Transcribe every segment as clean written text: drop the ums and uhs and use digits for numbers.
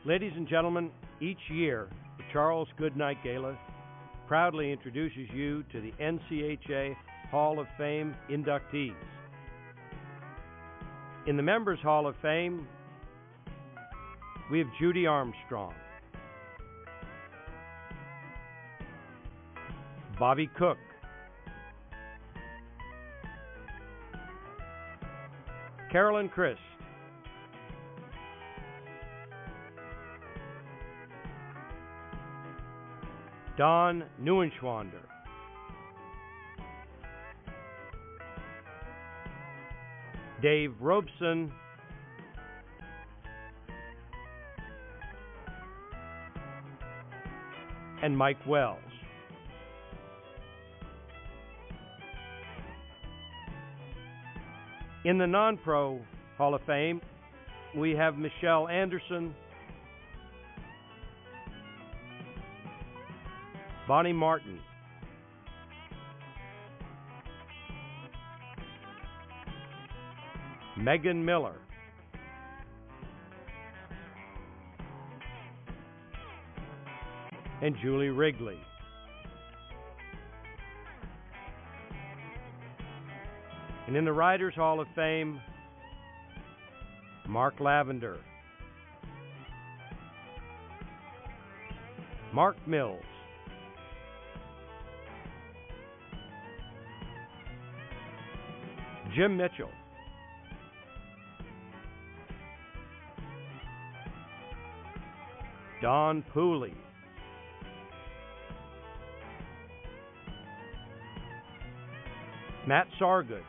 Ladies and gentlemen, each year the Charles Goodnight Gala proudly introduces you to the NCHA Hall of Fame inductees. In the Members Hall of Fame, we have Judy Armstrong, Bobby Cook, Carolyn Christ, Don Neuenschwander, Dave Robeson, and Mike Wells. In the non-pro Hall of Fame, we have Michelle Anderson, Bonnie Martin, Megan Miller, and Julie Wrigley. And in the Writers Hall of Fame, Mark Lavender, Mark Mills, Jim Mitchell, Don Pooley, Matt Sargood,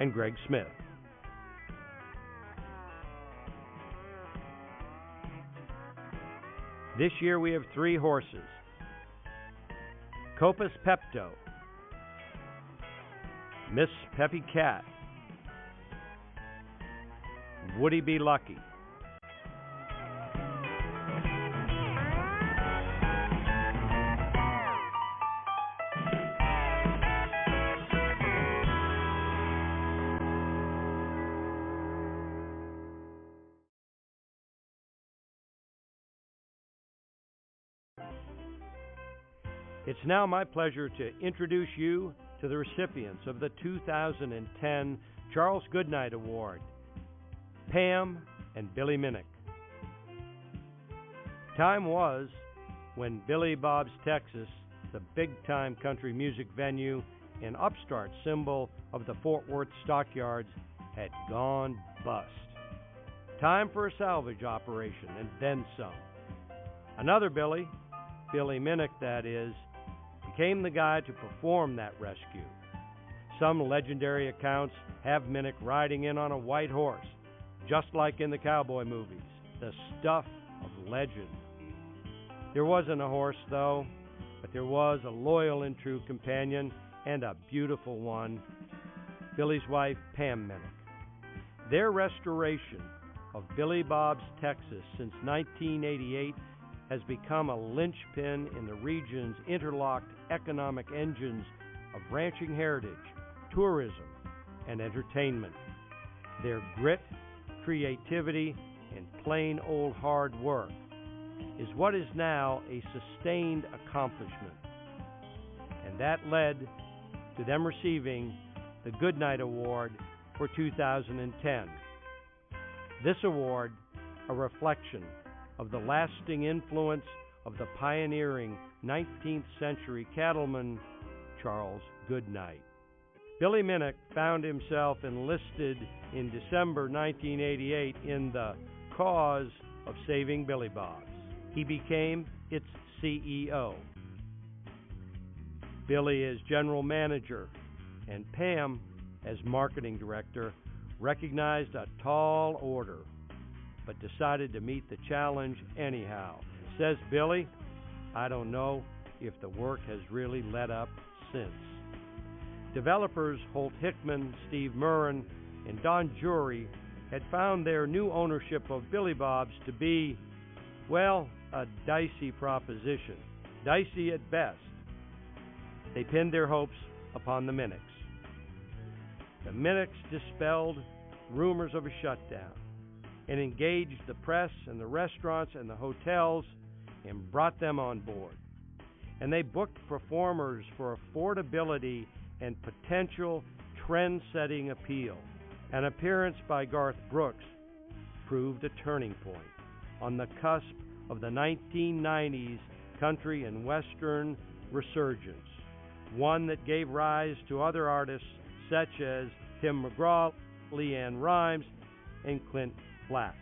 and Greg Smith. This year we have 3 horses: Copus Pepto, Miss Peppy Cat, Woody Be Lucky. It's now my pleasure to introduce you to the recipients of the 2010 Charles Goodnight Award, Pam and Billy Minick. Time was when Billy Bob's Texas, the big-time country music venue and upstart symbol of the Fort Worth stockyards, had gone bust. Time for a salvage operation, and then some. Another Billy Minick that is, became the guy to perform that rescue. Some legendary accounts have Minick riding in on a white horse, just like in the cowboy movies, the stuff of legend. There wasn't a horse, though, but there was a loyal and true companion, and a beautiful one, Billy's wife, Pam Minick. Their restoration of Billy Bob's Texas since 1988 has become a linchpin in the region's interlocked economic engines of ranching heritage, tourism, and entertainment. Their grit, creativity, and plain old hard work is what is now a sustained accomplishment. And that led to them receiving the Goodnight Award for 2010. This award, a reflection of the lasting influence of the pioneering 19th century cattleman Charles Goodnight. Billy Minick found himself enlisted in December 1988 in the cause of saving Billy Bob's. He became its CEO. Billy as general manager and Pam as marketing director recognized a tall order, but decided to meet the challenge anyhow. Says Billy, I don't know if the work has really let up since. Developers Holt Hickman, Steve Murrin, and Don Jury had found their new ownership of Billy Bob's to be, well, a dicey proposition. Dicey at best. They pinned their hopes upon the Minicks. The Minicks dispelled rumors of a shutdown and engaged the press and the restaurants and the hotels and brought them on board. And they booked performers for affordability and potential trend-setting appeal. An appearance by Garth Brooks proved a turning point on the cusp of the 1990s country and western resurgence, one that gave rise to other artists such as Tim McGraw, Leanne Rimes, and Clint Black.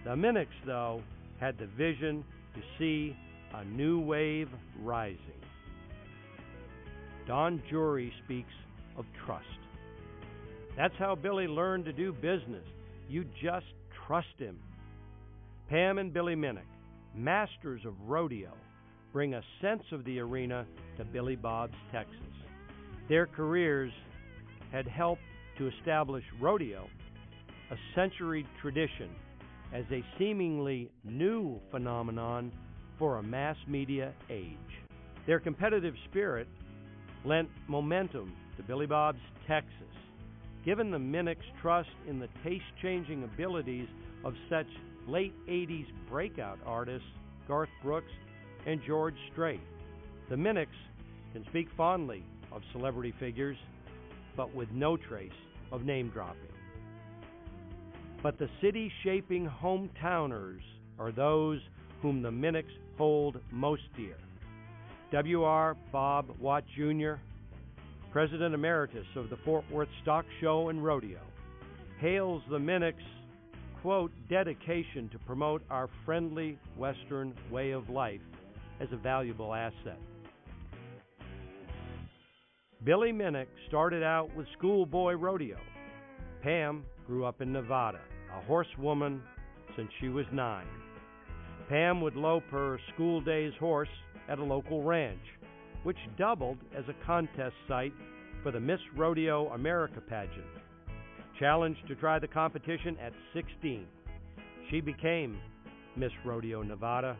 The Minicks, though, had the vision to see a new wave rising. Don Jury speaks of trust. That's how Billy learned to do business. You just trust him. Pam and Billy Minick, masters of rodeo, bring a sense of the arena to Billy Bob's Texas. Their careers had helped to establish rodeo, a century tradition, as a seemingly new phenomenon for a mass media age. Their competitive spirit lent momentum to Billy Bob's Texas, given the Minicks' trust in the taste-changing abilities of such late 80s breakout artists Garth Brooks and George Strait. The Minicks can speak fondly of celebrity figures, but with no trace of name-dropping. But the city-shaping hometowners are those whom the Minicks hold most dear. W.R. Bob Watt Jr., President Emeritus of the Fort Worth Stock Show and Rodeo, hails the Minicks' quote, dedication to promote our friendly Western way of life as a valuable asset. Billy Minick started out with schoolboy rodeo. Pam grew up in Nevada, a horsewoman since she was 9. Pam would lope her school days horse at a local ranch, which doubled as a contest site for the Miss Rodeo America pageant. Challenged to try the competition at 16, she became Miss Rodeo Nevada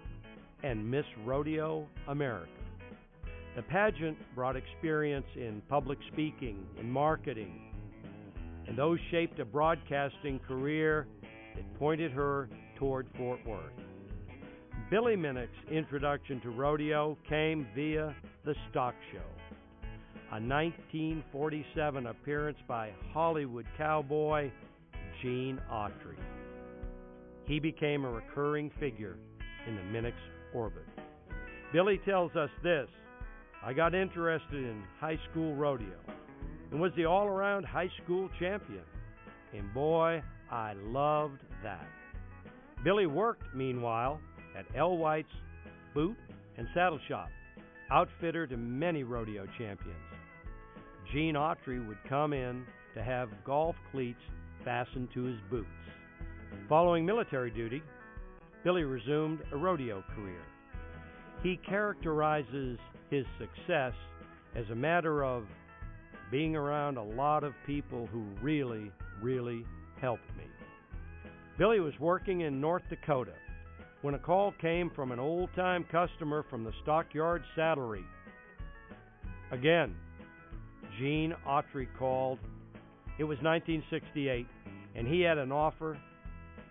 and Miss Rodeo America. The pageant brought experience in public speaking and marketing, and those shaped a broadcasting career that pointed her toward Fort Worth. Billy Minick's introduction to rodeo came via the Stock Show, a 1947 appearance by Hollywood cowboy Gene Autry. He became a recurring figure in the Minick's orbit. Billy tells us this: I got interested in high school rodeo and was the all-around high school champion. And boy, I loved that. Billy worked, meanwhile, at L. White's Boot and Saddle Shop, outfitter to many rodeo champions. Gene Autry would come in to have golf cleats fastened to his boots. Following military duty, Billy resumed a rodeo career. He characterizes his success as a matter of being around a lot of people who really, really helped me. Billy was working in North Dakota when a call came from an old-time customer from the Stockyard Saddlery. Again, Gene Autry called. It was 1968, and he had an offer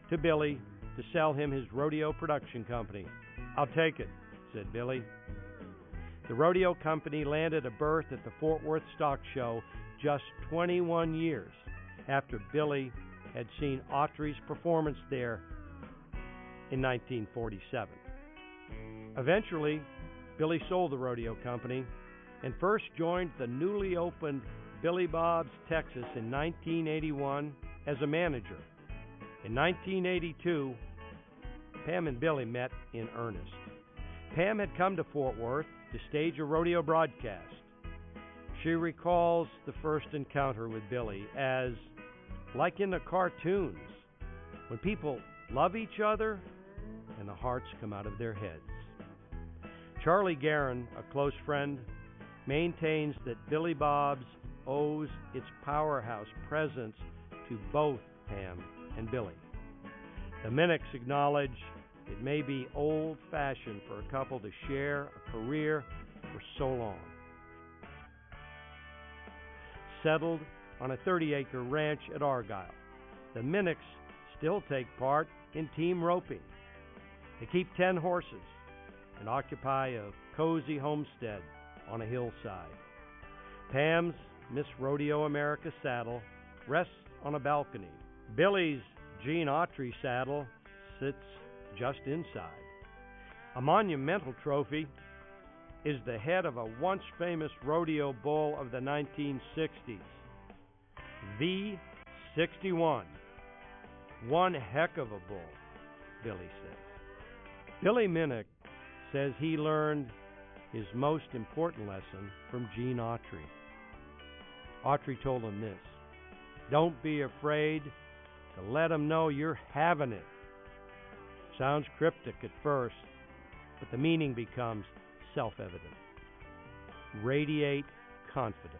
to Billy to sell him his rodeo production company. I'll take it, said Billy. The rodeo company landed a berth at the Fort Worth Stock Show just 21 years after Billy had seen Autry's performance there in 1947. Eventually, Billy sold the rodeo company and first joined the newly opened Billy Bob's Texas in 1981 as a manager. In 1982, Pam and Billy met in earnest. Pam had come to Fort Worth to stage a rodeo broadcast. She recalls the first encounter with Billy as, like in the cartoons, when people love each other and the hearts come out of their heads. Charlie Guerin, a close friend, maintains that Billy Bob's owes its powerhouse presence to both Pam and Billy. The Minicks acknowledge it may be old-fashioned for a couple to share a career for so long. Settled on a 30-acre ranch at Argyle. The Minicks still take part in team roping. They keep 10 horses and occupy a cozy homestead on a hillside. Pam's Miss Rodeo America saddle rests on a balcony. Billy's Gene Autry saddle sits just inside. A monumental trophy is the head of a once famous rodeo bull of the 1960s, V61. One heck of a bull, Billy says. Billy Minick says he learned his most important lesson from Gene Autry. Autry told him this: "Don't be afraid to let him know you're having it." Sounds cryptic at first, but the meaning becomes self-evident. Radiate confidence.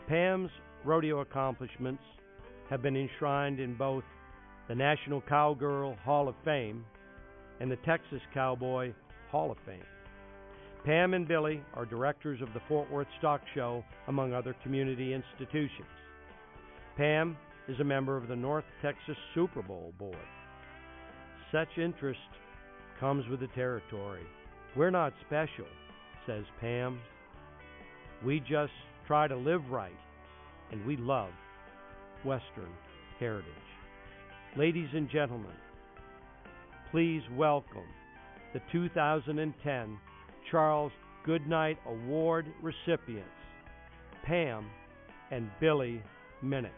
Pam's rodeo accomplishments have been enshrined in both the National Cowgirl Hall of Fame and the Texas Cowboy Hall of Fame. Pam and Billy are directors of the Fort Worth Stock Show, among other community institutions. Pam is a member of the North Texas Super Bowl Board. Such interest comes with the territory. "We're not special," says Pam. "We just try to live right, and we love Western heritage." Ladies and gentlemen, please welcome the 2010 Charles Goodnight Award recipients, Pam and Billy Minick.